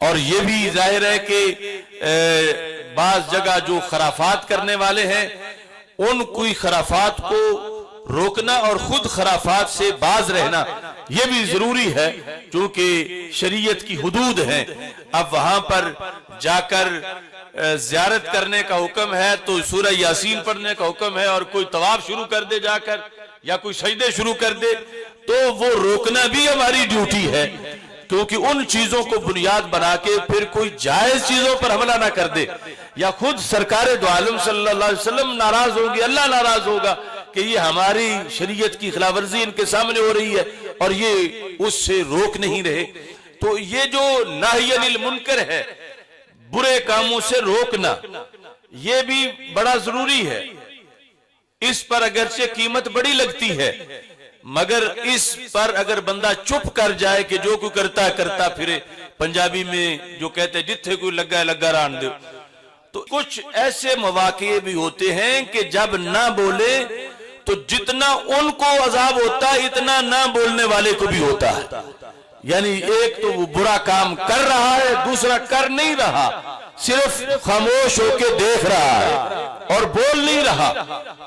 اور یہ بھی ظاہر ہے کہ بعض جگہ جو خرافات کرنے والے ہیں ان کوئی خرافات کو روکنا اور خود خرافات سے باز رہنا یہ بھی ضروری ہے، کیونکہ شریعت کی حدود ہیں۔ اب وہاں پر جا کر زیارت کرنے کا حکم ہے تو سورہ یاسین پڑھنے کا حکم ہے، اور کوئی طواف شروع کر دے جا کر یا کوئی سجدے شروع کر دے تو وہ روکنا بھی ہماری ڈیوٹی ہے، کیونکہ ان چیزوں کو بنیاد بنا کے پھر کوئی جائز چیزوں پر حملہ نہ کر دے، یا خود سرکار دو عالم صلی اللہ علیہ وسلم ناراض ہوں گے، اللہ ناراض ہوگا کہ یہ ہماری شریعت کی خلاف ورزی ان کے سامنے ہو رہی ہے اور یہ اس سے روک نہیں رہے۔ تو یہ جو نہی عن المنکر ہے، برے کاموں سے روکنا، یہ بھی بڑا ضروری ہے۔ اس پر اگرچہ قیمت بڑی لگتی ہے، مگر اس پر اگر بندہ چپ کر جائے کہ جو کوئی کرتا پھرے، پنجابی میں جو کہتے ہیں جتھے کوئی لگا ہے لگا ران دے، تو کچھ ایسے مواقع بھی ہوتے ہیں کہ جب نہ بولے تو جتنا ان کو عذاب ہوتا ہے اتنا نہ بولنے والے کو بھی ہوتا ہے۔ یعنی ایک تو وہ برا کام کر رہا ہے، دوسرا کر نہیں رہا، صرف خاموش ہو کے دیکھ رہا ہے اور بول نہیں رہا،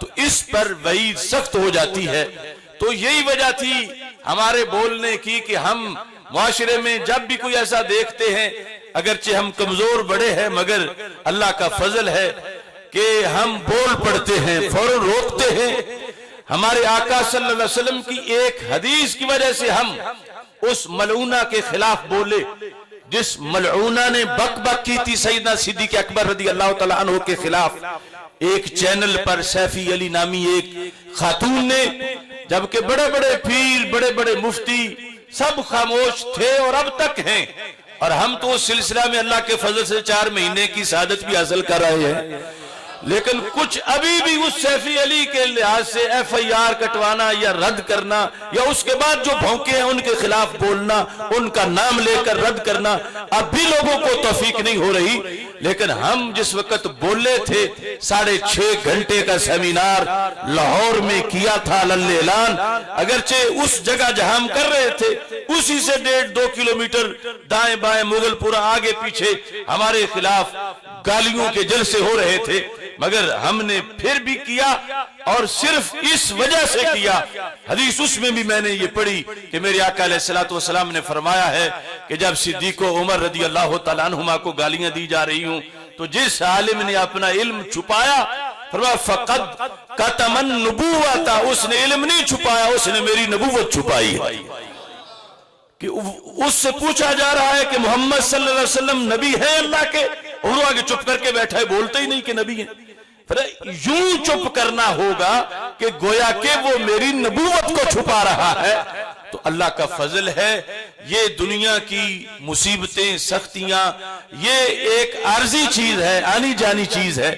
تو اس پر وعید سخت ہو جاتی ہے۔ تو یہی وجہ تھی ہمارے بولنے کی کہ ہم معاشرے میں جب بھی کوئی ایسا دیکھتے ہیں، اگرچہ ہم کمزور بڑے ہیں مگر اللہ کا فضل ہے کہ ہم بول پڑتے ہیں، فوراً روکتے ہیں۔ ہمارے آقا صلی اللہ علیہ وسلم کی ایک حدیث کی وجہ سے ہم اس ملعونہ کے خلاف بولے جس ملعونہ نے بک بک کی تھی سیدنا صدیق اکبر رضی اللہ تعالیٰ عنہ کے خلاف، ایک چینل پر سیفی علی نامی ایک خاتون نے، جبکہ بڑے بڑے پیر، بڑے بڑے مفتی سب خاموش تھے اور اب تک ہیں، اور ہم تو اس سلسلہ میں اللہ کے فضل سے 4 مہینے کی سعادت بھی حاصل کر رہے ہیں، لیکن کچھ ابھی بھی اس سیفی علی کے لحاظ سے ایف آئی آر کٹوانا یا رد کرنا، یا اس کے بعد جو بھونکے ہیں ان کے خلاف بولنا، ان کا نام لے کر رد کرنا، اب بھی لوگوں کو توفیق نہیں ہو رہی۔ لیکن ہم جس وقت بولے تھے 6.5 گھنٹے کا سیمینار لاہور میں کیا تھا اعلان، اگرچہ اس جگہ جہاں ہم کر رہے تھے اسی سے 1.5-2 کلومیٹر دائیں بائیں مغل پورا آگے پیچھے ہمارے خلاف گالیوں کے جلسے ہو رہے تھے، مگر ہم نے پھر بھی کیا، اور صرف اس وجہ سے کیا۔ حدیث اس میں بھی میں نے یہ پڑھی کہ میرے آقا علیہ السلام نے فرمایا ہے کہ جب صدیق و عمر رضی اللہ تعالیٰ عنہما کو گالیاں دی جا رہی ہوں تو جس عالم نے اپنا علم چھپایا، فرمایا فقد کتم النبوۃ، اس نے علم نہیں چھپایا، اس نے میری نبوت چھپائی ہے۔ کہ اس سے پوچھا جا رہا ہے کہ محمد صلی اللہ علیہ وسلم نبی ہے اللہ کے، اور وہ آگے چپ کر کے بیٹھا ہے، بولتے ہی نہیں کہ نبی ہیں۔ پھر یوں چپ کرنا ہوگا کہ گویا کہ وہ میری نبوت کو چھپا رہا ہے۔ تو اللہ کا فضل ہے، یہ دنیا کی مصیبتیں، سختیاں، یہ ایک عارضی چیز ہے، آنی جانی چیز ہے۔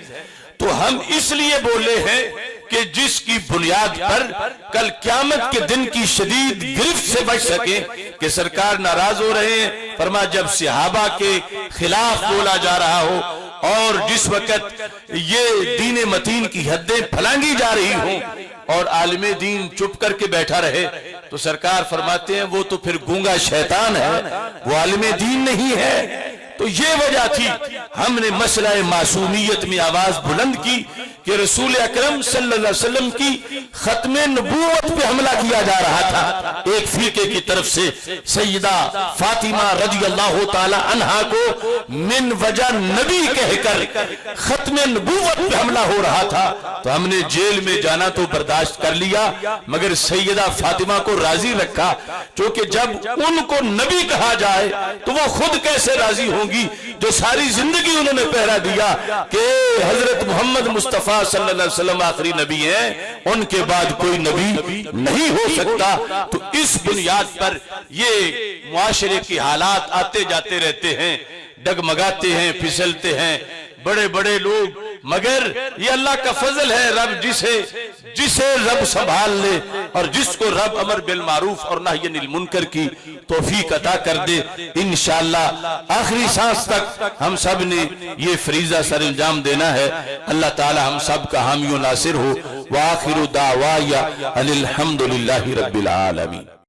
تو ہم اس لیے بولے ہیں کہ جس کی بنیاد پر کل قیامت کے دن کی شدید گرفت سے بچ سکیں، کہ سرکار ناراض ہو رہے ہیں، فرما جب صحابہ کے خلاف بولا جا رہا ہو اور جس وقت یہ دین متین کی حدیں پھلانگی جا رہی ہوں اور عالم دین چپ کر کے بیٹھا رہے، تو سرکار فرماتے ہیں وہ تو پھر گونگا شیطان ہے، وہ عالم دین نہیں ہے۔ تو یہ وجہ تھی ہم نے مسئلہ معصومیت میں آواز بلند کی کہ رسول اکرم صلی اللہ علیہ وسلم کی ختم نبوت پہ حملہ کیا جا رہا تھا۔ ایک فرقے کی طرف سے سیدہ فاطمہ رضی اللہ تعالی عنہا کو من وجہ نبی کہہ کر ختم نبوت پہ حملہ ہو رہا تھا، تو ہم نے جیل میں جانا تو برداشت کر لیا، مگر سیدہ فاطمہ کو راضی رکھا، کیونکہ جب ان کو نبی کہا جائے تو وہ خود کیسے راضی ہوں گی جو ساری زندگی انہوں نے پہرا دیا کہ حضرت محمد مصطفیٰ صلی اللہ علیہ وسلم آخری نبی ہیں، ان کے بعد کوئی نبی نہیں ہو سکتا۔ تو اس بنیاد پر یہ معاشرے کی حالات آتے جاتے رہتے ہیں، ڈگمگاتے ہیں، پھسلتے ہیں بڑے بڑے لوگ، مگر یہ اللہ کا فضل ہے، رب جسے رب سنبھال لے اور جس کو رب امر بالمعروف اور نہی عن المنکر کی توفیق عطا کر دے، انشاءاللہ آخری سانس تک ہم سب نے یہ فریضہ سر انجام دینا ہے۔ اللہ تعالی ہم سب کا حامی و ناصر ہو۔ وآخر دعوایا ان الحمدللہ رب العالمین۔